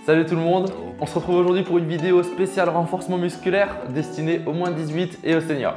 Salut tout le monde, on se retrouve aujourd'hui pour une vidéo spéciale renforcement musculaire destinée aux moins 18 et aux seniors.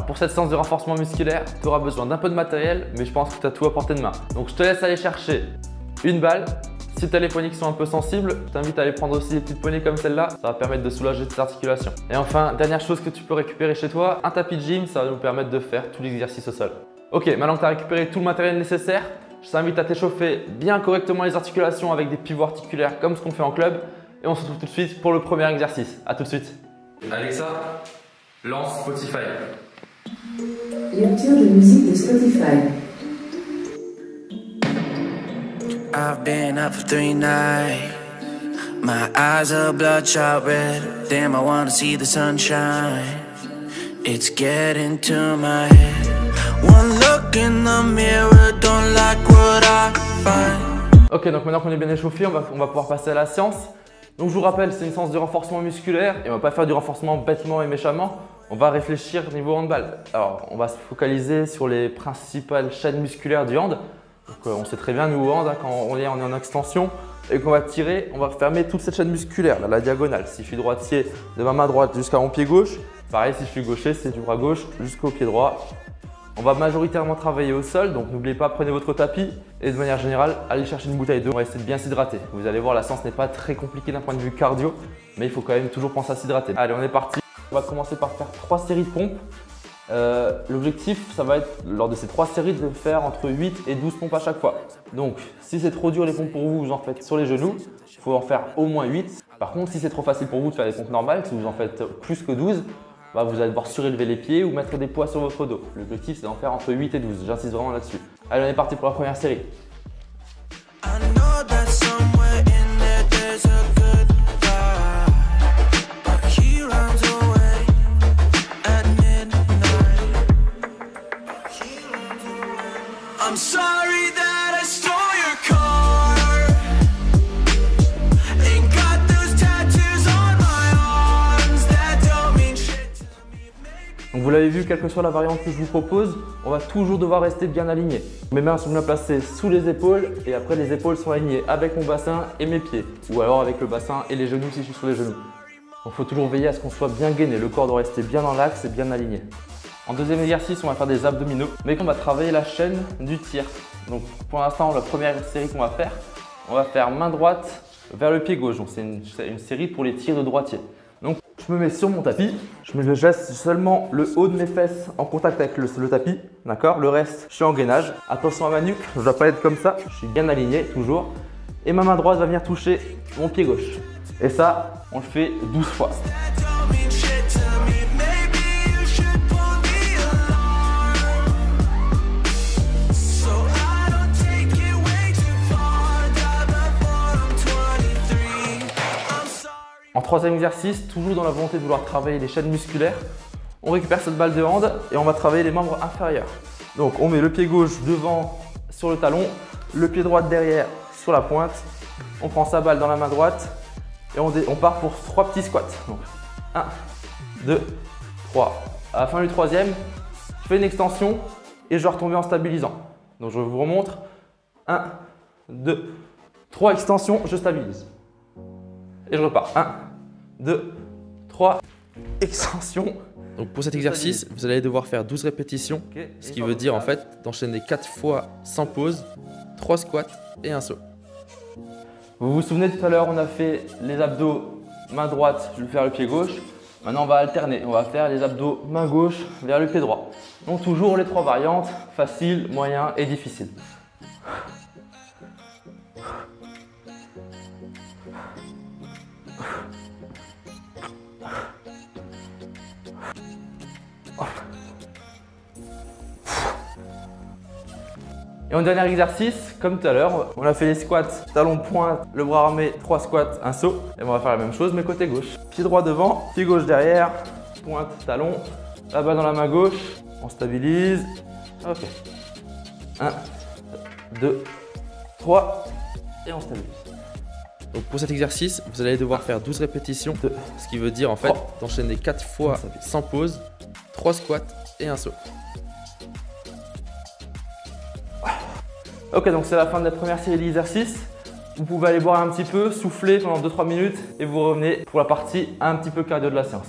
Pour cette séance de renforcement musculaire, tu auras besoin d'un peu de matériel, mais je pense que tu as tout à portée de main. Donc je te laisse aller chercher une balle. Si tu as les poignets qui sont un peu sensibles, je t'invite à aller prendre aussi des petites poignées comme celle-là. Ça va permettre de soulager tes articulations. Et enfin, dernière chose que tu peux récupérer chez toi, un tapis de gym, ça va nous permettre de faire tous les exercices au sol. Ok, maintenant que tu as récupéré tout le matériel nécessaire, je t'invite à t'échauffer bien correctement les articulations avec des pivots articulaires comme ce qu'on fait en club. Et on se retrouve tout de suite pour le premier exercice. A tout de suite. Alexa, lance Spotify. Lecture de musique de Spotify. I've been up for 3 nights. My eyes are bloodshot red. Damn, I wanna see the sunshine. It's getting to my head. One look in the mirror, don't like what I find. Ok, donc maintenant qu'on est bien échauffé, on va pouvoir passer à la séance. Donc je vous rappelle, c'est une séance de renforcement musculaire et on va pas faire du renforcement bêtement et méchamment. On va réfléchir niveau handball. Alors, on va se focaliser sur les principales chaînes musculaires du hand. Donc, on sait très bien, nous au hand, quand on est en extension et qu'on va tirer, on va fermer toute cette chaîne musculaire, là, la diagonale. Si je suis droitier, de ma main droite jusqu'à mon pied gauche. Pareil, si je suis gaucher, c'est du bras gauche jusqu'au pied droit. On va majoritairement travailler au sol, donc n'oubliez pas, prenez votre tapis et de manière générale, allez chercher une bouteille d'eau. On va essayer de bien s'hydrater. Vous allez voir, la séance n'est pas très compliquée d'un point de vue cardio, mais il faut quand même toujours penser à s'hydrater. Allez, on est parti. On va commencer par faire 3 séries de pompes. L'objectif, ça va être lors de ces 3 séries de faire entre 8 et 12 pompes à chaque fois. Donc, si c'est trop dur les pompes pour vous, vous en faites sur les genoux. Il faut en faire au moins 8. Par contre, si c'est trop facile pour vous de faire des pompes normales, si vous en faites plus que 12, bah, vous allez devoir surélever les pieds ou mettre des poids sur votre dos. L'objectif, c'est d'en faire entre 8 et 12. J'insiste vraiment là-dessus. Allez, on est parti pour la première série. I'm sorry that I stole your car. Ain't got those tattoos on my arms that don't mean shit to me. Donc vous l'avez vu, quelle que soit la variante que je vous propose, on va toujours devoir rester bien aligné. Mes mains sont bien placées sous les épaules et après les épaules sont alignées avec mon bassin et mes pieds. Ou alors avec le bassin et les genoux si je suis sur les genoux. Donc il faut toujours veiller à ce qu'on soit bien gainé. Le corps doit rester bien dans l'axe et bien aligné. En deuxième exercice, on va faire des abdominaux, mais qu'on va travailler la chaîne du tir. Donc pour l'instant, la première série qu'on va faire main droite vers le pied gauche. Donc c'est une série pour les tirs de droitier. Donc je me mets sur mon tapis, je laisse seulement le haut de mes fesses en contact avec le tapis, d'accord? Le reste, je suis en gainage. Attention à ma nuque, je ne dois pas être comme ça, je suis bien aligné toujours. Et ma main droite va venir toucher mon pied gauche. Et ça, on le fait 12 fois. En troisième exercice, toujours dans la volonté de vouloir travailler les chaînes musculaires, on récupère cette balle de hand et on va travailler les membres inférieurs. Donc on met le pied gauche devant sur le talon, le pied droit derrière sur la pointe. On prend sa balle dans la main droite et on part pour 3 petits squats. Donc 1, 2, 3. À la fin du troisième, je fais une extension et je vais retomber en stabilisant. Donc je vous remontre. 1, 2, 3 extensions, je stabilise. Et je repars. 1, 2, 3, extension. Donc pour cet exercice, vous allez devoir faire 12 répétitions, ce qui veut dire en fait d'enchaîner 4 fois sans pause, 3 squats et un saut. Vous vous souvenez tout à l'heure, on a fait les abdos main droite vers le pied gauche. Maintenant on va alterner, on va faire les abdos main gauche vers le pied droit. Donc toujours les 3 variantes, facile, moyen et difficile. Et en dernier exercice, comme tout à l'heure, on a fait les squats, talon pointe, le bras armé, 3 squats, un saut. Et on va faire la même chose mais côté gauche. Pied droit devant, pied gauche derrière, pointe, talon, la balle dans la main gauche, on stabilise. Ok. 1, 2, 3 et on stabilise. Donc pour cet exercice, vous allez devoir faire 12 répétitions, ce qui veut dire en fait d'enchaîner 4 fois sans pause, 3 squats et un saut. Ok, donc c'est la fin de la première série d'exercices. Vous pouvez aller boire un petit peu, souffler pendant 2-3 minutes et vous revenez pour la partie un petit peu cardio de la séance.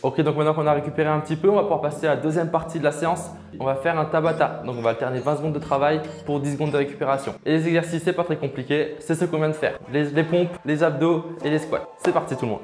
Ok, donc maintenant qu'on a récupéré un petit peu, on va pouvoir passer à la deuxième partie de la séance. On va faire un Tabata. Donc on va alterner 20 secondes de travail pour 10 secondes de récupération. Et les exercices, c'est pas très compliqué, c'est ce qu'on vient de faire. Les pompes, les abdos et les squats. C'est parti tout le monde.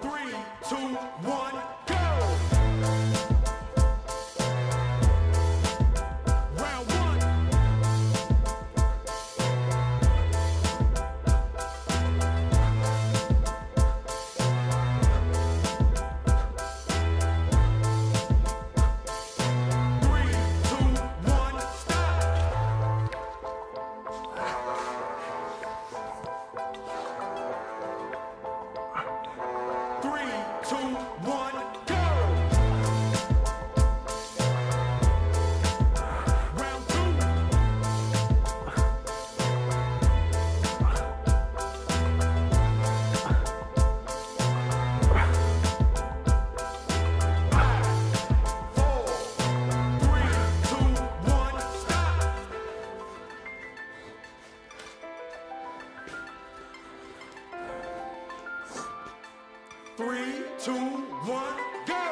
3, 2, 1, go!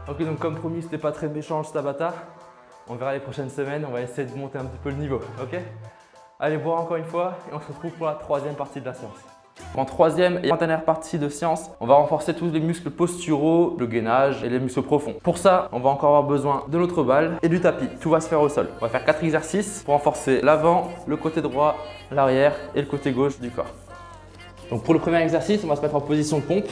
Ok, donc comme promis, c'était pas très méchant ce Tabata. On verra les prochaines semaines, on va essayer de monter un petit peu le niveau, ok? Allez boire encore une fois et on se retrouve pour la troisième partie de la séance. En troisième et dernière partie de séance, on va renforcer tous les muscles posturaux, le gainage et les muscles profonds. Pour ça, on va encore avoir besoin de notre balle et du tapis. Tout va se faire au sol. On va faire 4 exercices pour renforcer l'avant, le côté droit, l'arrière et le côté gauche du corps. Donc pour le premier exercice, on va se mettre en position de pompe,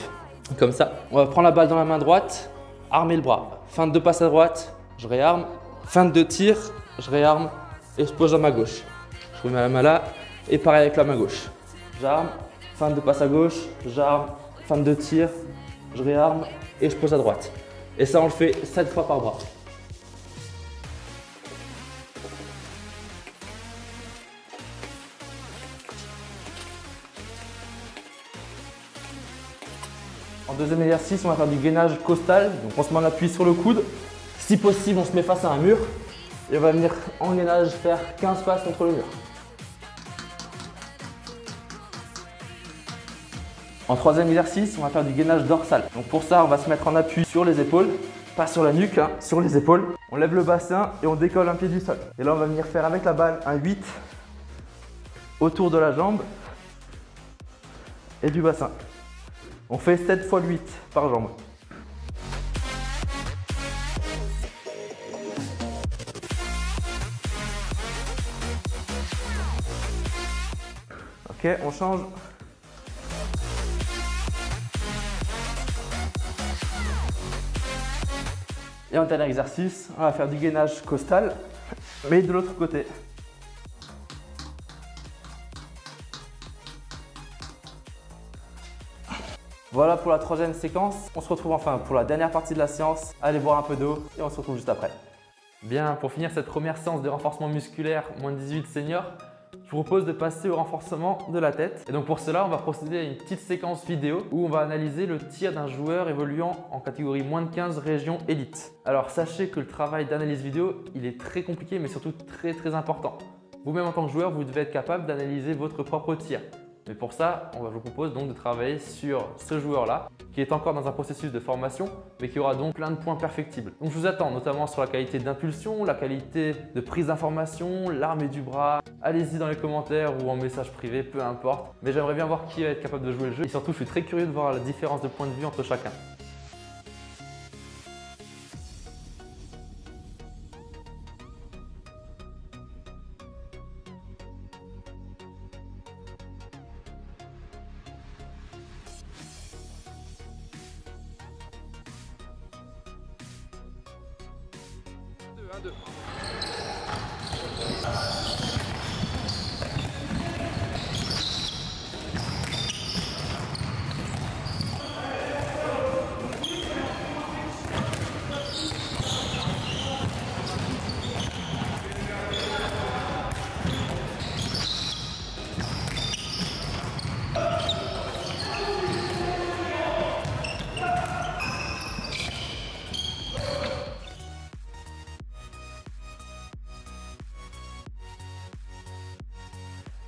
comme ça. On va prendre la balle dans la main droite, armer le bras. Feinte de passe à droite, je réarme. Feinte de tir, je réarme et je pose à ma gauche. Je remets la main là et pareil avec la main gauche. J'arme, feinte de passe à gauche, j'arme, feinte de tir, je réarme et je pose à droite. Et ça, on le fait 7 fois par bras. En deuxième exercice, on va faire du gainage costal. Donc on se met en appui sur le coude. Si possible, on se met face à un mur. Et on va venir en gainage faire 15 passes contre le mur. En troisième exercice, on va faire du gainage dorsal. Donc pour ça, on va se mettre en appui sur les épaules. Pas sur la nuque, hein, sur les épaules. On lève le bassin et on décolle un pied du sol. Et là, on va venir faire avec la balle un 8 autour de la jambe et du bassin. On fait 7 fois 8 par jambe. Ok, on change. Et en dernier exercice, on va faire du gainage costal, mais de l'autre côté. Voilà pour la troisième séquence. On se retrouve enfin pour la dernière partie de la séance. Allez boire un peu d'eau et on se retrouve juste après. Bien, pour finir cette première séance de renforcement musculaire moins de 18 seniors, je je vous propose de passer au renforcement de la tête. Et donc pour cela, on va procéder à une petite séquence vidéo où on va analyser le tir d'un joueur évoluant en catégorie moins de 15 région élite. Alors sachez que le travail d'analyse vidéo, il est très compliqué mais surtout très important. Vous-même en tant que joueur, vous devez être capable d'analyser votre propre tir. Mais pour ça, je vous propose donc de travailler sur ce joueur-là, qui est encore dans un processus de formation, mais qui aura donc plein de points perfectibles. Donc je vous attends notamment sur la qualité d'impulsion, la qualité de prise d'information, l'arme du bras. Allez-y dans les commentaires ou en message privé, peu importe. Mais j'aimerais bien voir qui va être capable de jouer le jeu. Et surtout, je suis très curieux de voir la différence de point de vue entre chacun.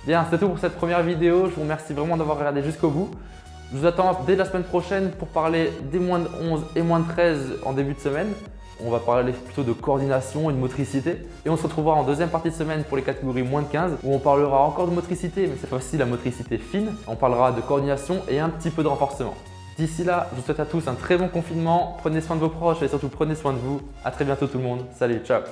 Bien, c'est tout pour cette première vidéo. Je vous remercie vraiment d'avoir regardé jusqu'au bout. Je vous attends dès la semaine prochaine pour parler des moins de 11 et moins de 13 en début de semaine. On va parler plutôt de coordination et de motricité. Et on se retrouvera en deuxième partie de semaine pour les catégories moins de 15 où on parlera encore de motricité, mais cette fois-ci la motricité fine. On parlera de coordination et un petit peu de renforcement. D'ici là, je vous souhaite à tous un très bon confinement. Prenez soin de vos proches et surtout prenez soin de vous. À très bientôt tout le monde. Salut, ciao!